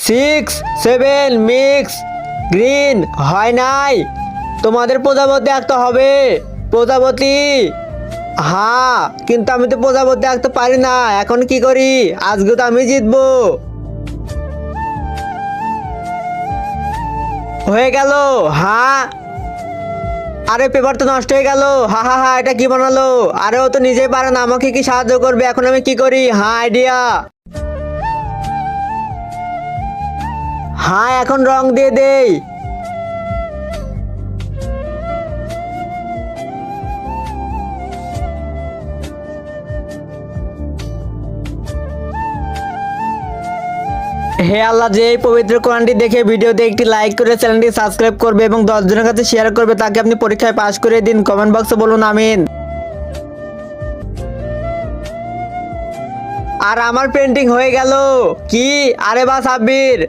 6 7 mix green হয় নাই। তোমাদের প্রজাপতি আঁকতে হবে। প্রজাপতি। হ্যাঁ, কিন্তু আমি তো প্রজাপতি আঁকতে পারি না, এখন কি করি? আজকে তো আমি জিতবো। হয়ে গেল। হ্যাঁ, আরে পেপার তো নষ্ট হয়ে গেল। হা হা হা, এটা কি বানালো? আরে ও তো নিজেই পারে না, আমাকে কি সাহায্য করবে? এখন আমি কি করি? হ্যাঁ, আইডিয়া। হ্যাঁ, এখন রং দিয়ে দেই। হে আল্লাহ, যে এই পবিত্র কোরআনটি দেখে ভিডিওতে একটি লাইক করে চ্যানেলটি সাবস্ক্রাইব করবে এবং 10 জনের কাছে শেয়ার করবে, তাকে আপনি পরীক্ষায় পাশ করে দিন। কমেন্ট বক্সে বলুন আমিন। আর আমার পেন্টিং হয়ে গেল। কি? আরে বাহ সাব্বির।